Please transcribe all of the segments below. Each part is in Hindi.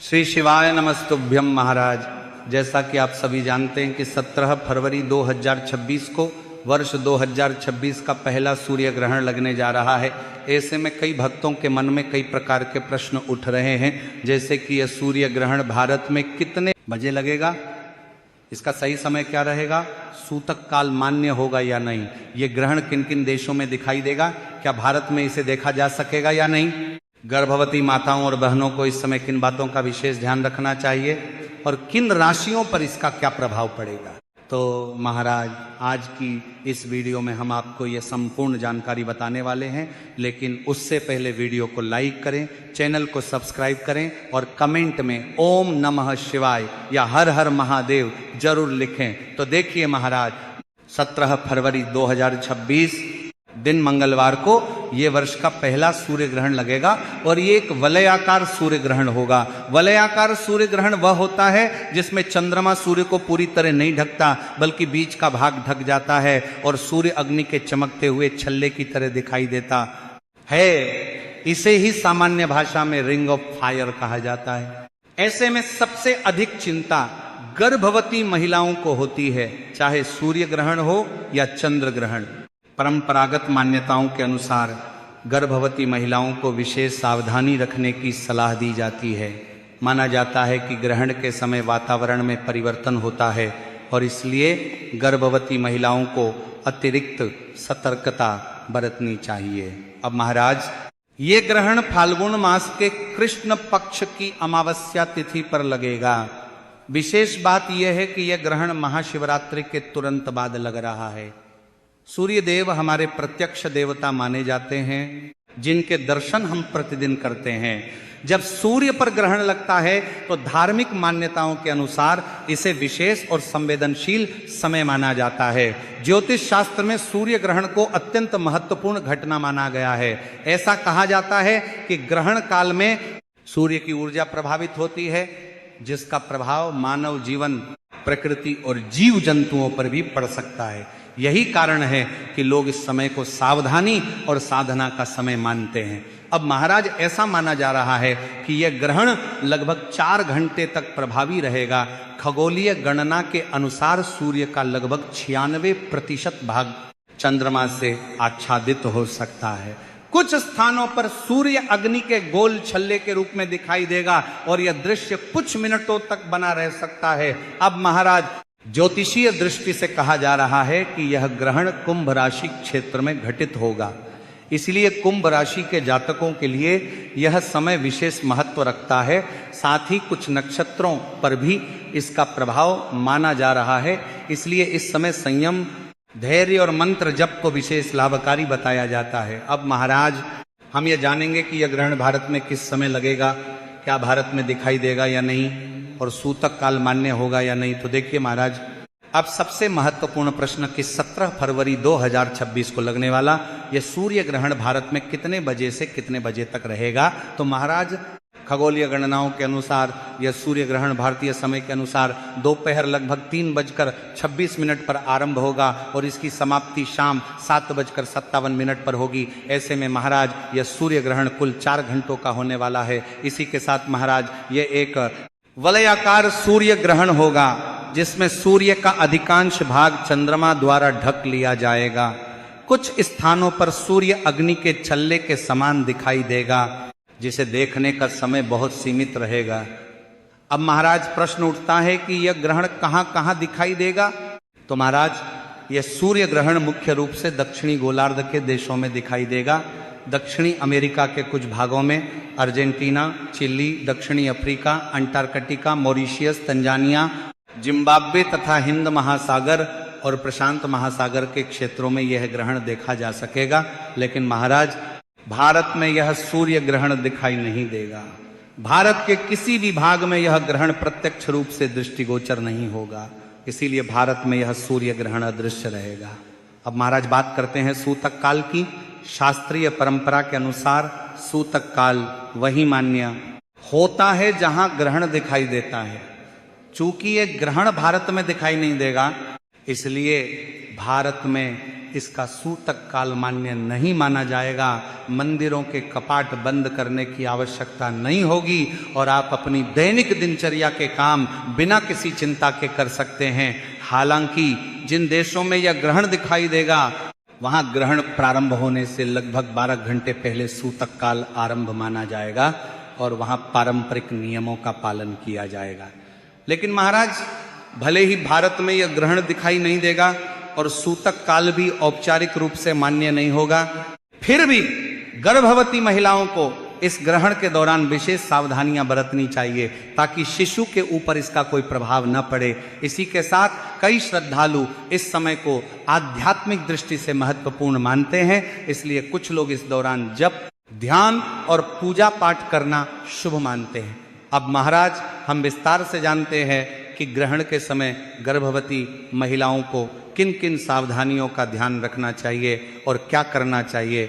श्री शिवाय नमस्तुभ्यम महाराज। जैसा कि आप सभी जानते हैं कि 17 फरवरी 2026 को वर्ष 2026 का पहला सूर्य ग्रहण लगने जा रहा है। ऐसे में कई भक्तों के मन में कई प्रकार के प्रश्न उठ रहे हैं, जैसे कि यह सूर्य ग्रहण भारत में कितने बजे लगेगा, इसका सही समय क्या रहेगा, सूतक काल मान्य होगा या नहीं, ये ग्रहण किन किन देशों में दिखाई देगा, क्या भारत में इसे देखा जा सकेगा या नहीं, गर्भवती माताओं और बहनों को इस समय किन बातों का विशेष ध्यान रखना चाहिए और किन राशियों पर इसका क्या प्रभाव पड़ेगा। तो महाराज आज की इस वीडियो में हम आपको ये संपूर्ण जानकारी बताने वाले हैं, लेकिन उससे पहले वीडियो को लाइक करें, चैनल को सब्सक्राइब करें और कमेंट में ओम नमः शिवाय या हर हर महादेव जरूर लिखें। तो देखिए महाराज, 17 फरवरी 2026 दिन मंगलवार को ये वर्ष का पहला सूर्य ग्रहण लगेगा और ये एक वलयाकार सूर्य ग्रहण होगा। वलयाकार सूर्य ग्रहण वह होता है जिसमें चंद्रमा सूर्य को पूरी तरह नहीं ढकता, बल्कि बीच का भाग ढक जाता है और सूर्य अग्नि के चमकते हुए छल्ले की तरह दिखाई देता है। इसे ही सामान्य भाषा में रिंग ऑफ फायर कहा जाता है। ऐसे में सबसे अधिक चिंता गर्भवती महिलाओं को होती है, चाहे सूर्य ग्रहण हो या चंद्र ग्रहण। परंपरागत मान्यताओं के अनुसार गर्भवती महिलाओं को विशेष सावधानी रखने की सलाह दी जाती है। माना जाता है कि ग्रहण के समय वातावरण में परिवर्तन होता है और इसलिए गर्भवती महिलाओं को अतिरिक्त सतर्कता बरतनी चाहिए। अब महाराज, ये ग्रहण फाल्गुन मास के कृष्ण पक्ष की अमावस्या तिथि पर लगेगा। विशेष बात यह है कि यह ग्रहण महाशिवरात्रि के तुरंत बाद लग रहा है। सूर्य देव हमारे प्रत्यक्ष देवता माने जाते हैं, जिनके दर्शन हम प्रतिदिन करते हैं। जब सूर्य पर ग्रहण लगता है तो धार्मिक मान्यताओं के अनुसार इसे विशेष और संवेदनशील समय माना जाता है। ज्योतिष शास्त्र में सूर्य ग्रहण को अत्यंत महत्वपूर्ण घटना माना गया है। ऐसा कहा जाता है कि ग्रहण काल में सूर्य की ऊर्जा प्रभावित होती है, जिसका प्रभाव मानव जीवन, प्रकृति और जीव जंतुओं पर भी पड़ सकता है। यही कारण है कि लोग इस समय को सावधानी और साधना का समय मानते हैं। अब महाराज, ऐसा माना जा रहा है कि यह ग्रहण लगभग 4 घंटे तक प्रभावी रहेगा। खगोलीय गणना के अनुसार सूर्य का लगभग 96% भाग चंद्रमा से आच्छादित हो सकता है। कुछ स्थानों पर सूर्य अग्नि के गोल छल्ले के रूप में दिखाई देगा और यह दृश्य कुछ मिनटों तक बना रह सकता है। अब महाराज, ज्योतिषीय दृष्टि से कहा जा रहा है कि यह ग्रहण कुंभ राशि क्षेत्र में घटित होगा, इसलिए कुंभ राशि के जातकों के लिए यह समय विशेष महत्व रखता है। साथ ही कुछ नक्षत्रों पर भी इसका प्रभाव माना जा रहा है, इसलिए इस समय संयम, धैर्य और मंत्र जप को विशेष लाभकारी बताया जाता है। अब महाराज, हम ये जानेंगे कि यह ग्रहण भारत में किस समय लगेगा, क्या भारत में दिखाई देगा या नहीं, और सूतक काल मान्य होगा या नहीं। तो देखिए महाराज, अब सबसे महत्वपूर्ण प्रश्न कि 17 फरवरी 2026 को लगने वाला यह सूर्य ग्रहण भारत में कितने बजे से कितने बजे तक रहेगा। तो महाराज, खगोलीय गणनाओं के अनुसार यह सूर्य ग्रहण भारतीय समय के अनुसार दोपहर लगभग 3:26 पर आरंभ होगा और इसकी समाप्ति शाम 7:57 पर होगी। ऐसे में महाराज, यह सूर्य ग्रहण कुल 4 घंटों का होने वाला है। इसी के साथ महाराज, यह एक वलयाकार सूर्य ग्रहण होगा, जिसमें सूर्य का अधिकांश भाग चंद्रमा द्वारा ढक लिया जाएगा। कुछ स्थानों पर सूर्य अग्नि के छल्ले के समान दिखाई देगा, जिसे देखने का समय बहुत सीमित रहेगा। अब महाराज, प्रश्न उठता है कि यह ग्रहण कहां कहां दिखाई देगा। तो महाराज, यह सूर्य ग्रहण मुख्य रूप से दक्षिणी गोलार्ध के देशों में दिखाई देगा। दक्षिणी अमेरिका के कुछ भागों में अर्जेंटीना, चिली, दक्षिणी Africa, Antarctica, Mauritius, Tanzania, Zimbabwe तथा हिंद महासागर और प्रशांत महासागर के क्षेत्रों में यह ग्रहण देखा जा सकेगा। लेकिन महाराज, भारत में यह सूर्य ग्रहण दिखाई नहीं देगा। भारत के किसी भी भाग में यह ग्रहण प्रत्यक्ष रूप से दृष्टिगोचर नहीं होगा, इसीलिए भारत में यह सूर्य ग्रहण अदृश्य रहेगा। अब महाराज, बात करते हैं सूतक काल की। शास्त्रीय परंपरा के अनुसार सूतक काल वही मान्य होता है जहां ग्रहण दिखाई देता है। चूंकि ये ग्रहण भारत में दिखाई नहीं देगा, इसलिए भारत में इसका सूतक काल मान्य नहीं माना जाएगा। मंदिरों के कपाट बंद करने की आवश्यकता नहीं होगी और आप अपनी दैनिक दिनचर्या के काम बिना किसी चिंता के कर सकते हैं। हालांकि जिन देशों में यह ग्रहण दिखाई देगा वहां ग्रहण प्रारंभ होने से लगभग 12 घंटे पहले सूतक काल आरंभ माना जाएगा और वहां पारंपरिक नियमों का पालन किया जाएगा। लेकिन महाराज, भले ही भारत में यह ग्रहण दिखाई नहीं देगा और सूतक काल भी औपचारिक रूप से मान्य नहीं होगा, फिर भी गर्भवती महिलाओं को इस ग्रहण के दौरान विशेष सावधानियां बरतनी चाहिए ताकि शिशु के ऊपर इसका कोई प्रभाव न पड़े। इसी के साथ कई श्रद्धालु इस समय को आध्यात्मिक दृष्टि से महत्वपूर्ण मानते हैं, इसलिए कुछ लोग इस दौरान जप, ध्यान और पूजा पाठ करना शुभ मानते हैं। अब महाराज, हम विस्तार से जानते हैं कि ग्रहण के समय गर्भवती महिलाओं को किन किन सावधानियों का ध्यान रखना चाहिए और क्या करना चाहिए,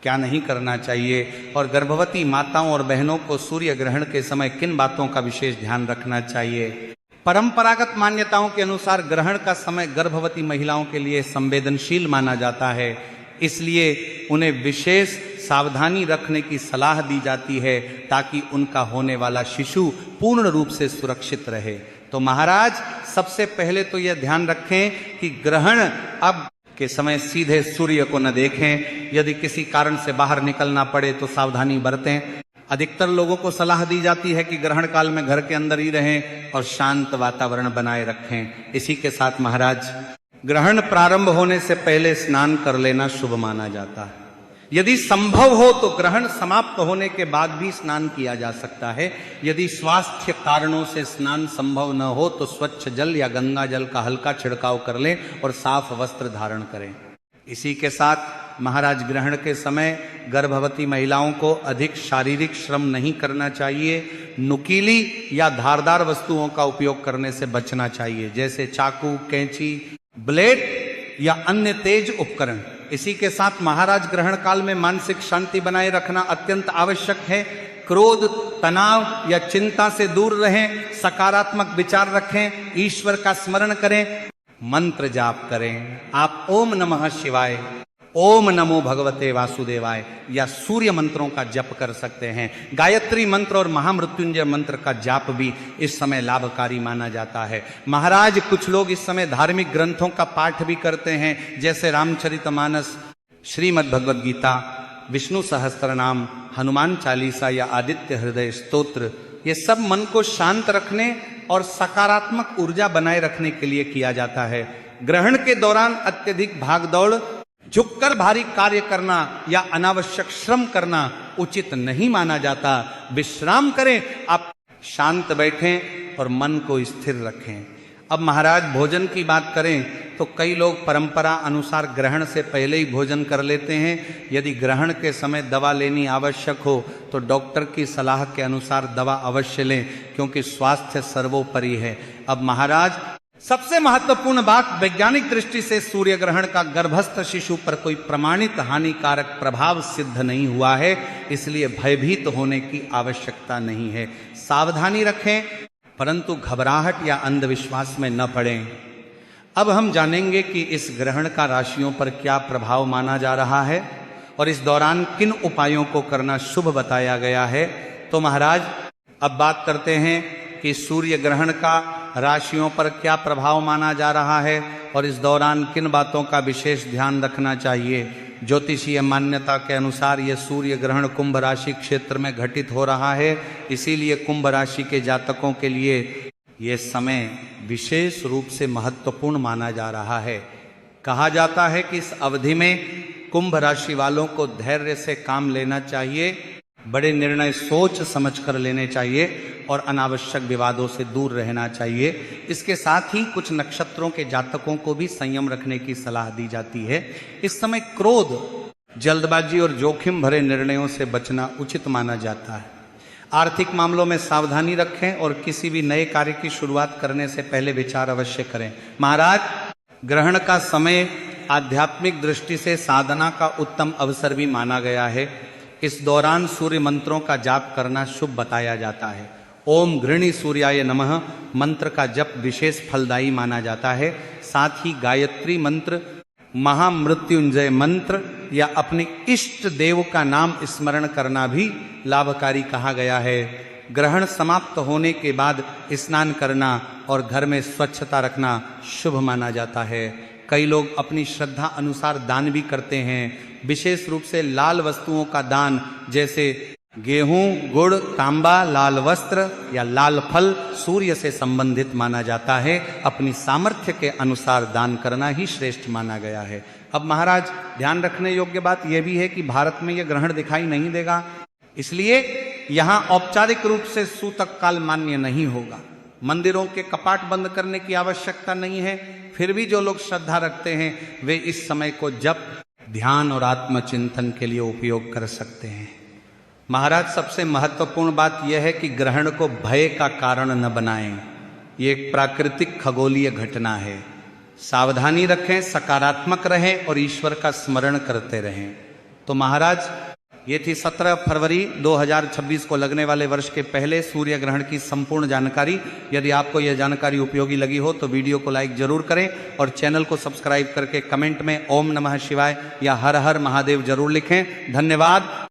क्या नहीं करना चाहिए, और गर्भवती माताओं और बहनों को सूर्य ग्रहण के समय किन बातों का विशेष ध्यान रखना चाहिए। परंपरागत मान्यताओं के अनुसार ग्रहण का समय गर्भवती महिलाओं के लिए संवेदनशील माना जाता है, इसलिए उन्हें विशेष सावधानी रखने की सलाह दी जाती है ताकि उनका होने वाला शिशु पूर्ण रूप से सुरक्षित रहे। तो महाराज, सबसे पहले तो यह ध्यान रखें कि ग्रहण अब के समय सीधे सूर्य को न देखें। यदि किसी कारण से बाहर निकलना पड़े तो सावधानी बरतें। अधिकतर लोगों को सलाह दी जाती है कि ग्रहण काल में घर के अंदर ही रहें और शांत वातावरण बनाए रखें। इसी के साथ महाराज, ग्रहण प्रारंभ होने से पहले स्नान कर लेना शुभ माना जाता है। यदि संभव हो तो ग्रहण समाप्त होने के बाद भी स्नान किया जा सकता है। यदि स्वास्थ्य कारणों से स्नान संभव न हो तो स्वच्छ जल या गंगा जल का हल्का छिड़काव कर लें और साफ वस्त्र धारण करें। इसी के साथ महाराज, ग्रहण के समय गर्भवती महिलाओं को अधिक शारीरिक श्रम नहीं करना चाहिए। नुकीली या धारदार वस्तुओं का उपयोग करने से बचना चाहिए, जैसे चाकू, कैंची, ब्लेड या अन्य तेज उपकरण। इसी के साथ महाराज, ग्रहण काल में मानसिक शांति बनाए रखना अत्यंत आवश्यक है। क्रोध, तनाव या चिंता से दूर रहें, सकारात्मक विचार रखें, ईश्वर का स्मरण करें, मंत्र जाप करें। आप ओम नमः शिवाय, ओम नमो भगवते वासुदेवाय या सूर्य मंत्रों का जप कर सकते हैं। गायत्री मंत्र और महामृत्युंजय मंत्र का जाप भी इस समय लाभकारी माना जाता है। महाराज, कुछ लोग इस समय धार्मिक ग्रंथों का पाठ भी करते हैं, जैसे रामचरितमानस, श्रीमद् भगवद गीता, विष्णु सहस्त्रनाम, हनुमान चालीसा या आदित्य हृदय स्तोत्र। ये सब मन को शांत रखने और सकारात्मक ऊर्जा बनाए रखने के लिए किया जाता है। ग्रहण के दौरान अत्यधिक भागदौड़, झुककर भारी कार्य करना या अनावश्यक श्रम करना उचित नहीं माना जाता। विश्राम करें, आप शांत बैठें और मन को स्थिर रखें। अब महाराज, भोजन की बात करें तो कई लोग परंपरा अनुसार ग्रहण से पहले ही भोजन कर लेते हैं। यदि ग्रहण के समय दवा लेनी आवश्यक हो तो डॉक्टर की सलाह के अनुसार दवा अवश्य लें, क्योंकि स्वास्थ्य सर्वोपरि है। अब महाराज, सबसे महत्वपूर्ण बात, वैज्ञानिक दृष्टि से सूर्य ग्रहण का गर्भस्थ शिशु पर कोई प्रमाणित हानिकारक प्रभाव सिद्ध नहीं हुआ है, इसलिए भयभीत होने की आवश्यकता नहीं है। सावधानी रखें, परंतु घबराहट या अंधविश्वास में न पड़ें। अब हम जानेंगे कि इस ग्रहण का राशियों पर क्या प्रभाव माना जा रहा है और इस दौरान किन उपायों को करना शुभ बताया गया है। तो महाराज, अब बात करते हैं कि सूर्य ग्रहण का राशियों पर क्या प्रभाव माना जा रहा है और इस दौरान किन बातों का विशेष ध्यान रखना चाहिए। ज्योतिषीय मान्यता के अनुसार यह सूर्य ग्रहण कुंभ राशि क्षेत्र में घटित हो रहा है, इसीलिए कुंभ राशि के जातकों के लिए यह समय विशेष रूप से महत्वपूर्ण माना जा रहा है। कहा जाता है कि इस अवधि में कुंभ राशि वालों को धैर्य से काम लेना चाहिए, बड़े निर्णय सोच समझकर लेने चाहिए और अनावश्यक विवादों से दूर रहना चाहिए। इसके साथ ही कुछ नक्षत्रों के जातकों को भी संयम रखने की सलाह दी जाती है। इस समय क्रोध, जल्दबाजी और जोखिम भरे निर्णयों से बचना उचित माना जाता है। आर्थिक मामलों में सावधानी रखें और किसी भी नए कार्य की शुरुआत करने से पहले विचार अवश्य करें। महाराज, ग्रहण का समय आध्यात्मिक दृष्टि से साधना का उत्तम अवसर भी माना गया है। इस दौरान सूर्य मंत्रों का जाप करना शुभ बताया जाता है। ओम गृणी सूर्याय नमः मंत्र का जप विशेष फलदायी माना जाता है। साथ ही गायत्री मंत्र, महामृत्युंजय मंत्र या अपने इष्ट देव का नाम स्मरण करना भी लाभकारी कहा गया है। ग्रहण समाप्त होने के बाद स्नान करना और घर में स्वच्छता रखना शुभ माना जाता है। कई लोग अपनी श्रद्धा अनुसार दान भी करते हैं। विशेष रूप से लाल वस्तुओं का दान, जैसे गेहूं, गुड़, तांबा, लाल वस्त्र या लाल फल सूर्य से संबंधित माना जाता है। अपनी सामर्थ्य के अनुसार दान करना ही श्रेष्ठ माना गया है। अब महाराज, ध्यान रखने योग्य बात यह भी है कि भारत में यह ग्रहण दिखाई नहीं देगा, इसलिए यहां औपचारिक रूप से सूतक काल मान्य नहीं होगा। मंदिरों के कपाट बंद करने की आवश्यकता नहीं है। फिर भी जो लोग श्रद्धा रखते हैं वे इस समय को जप, ध्यान और आत्मचिंतन के लिए उपयोग कर सकते हैं। महाराज, सबसे महत्वपूर्ण बात यह है कि ग्रहण को भय का कारण न बनाएं। ये एक प्राकृतिक खगोलीय घटना है। सावधानी रखें, सकारात्मक रहें और ईश्वर का स्मरण करते रहें। तो महाराज, ये थी 17 फरवरी 2026 को लगने वाले वर्ष के पहले सूर्य ग्रहण की संपूर्ण जानकारी। यदि आपको यह जानकारी उपयोगी लगी हो तो वीडियो को लाइक जरूर करें और चैनल को सब्सक्राइब करके कमेंट में ओम नमः शिवाय या हर हर महादेव जरूर लिखें। धन्यवाद।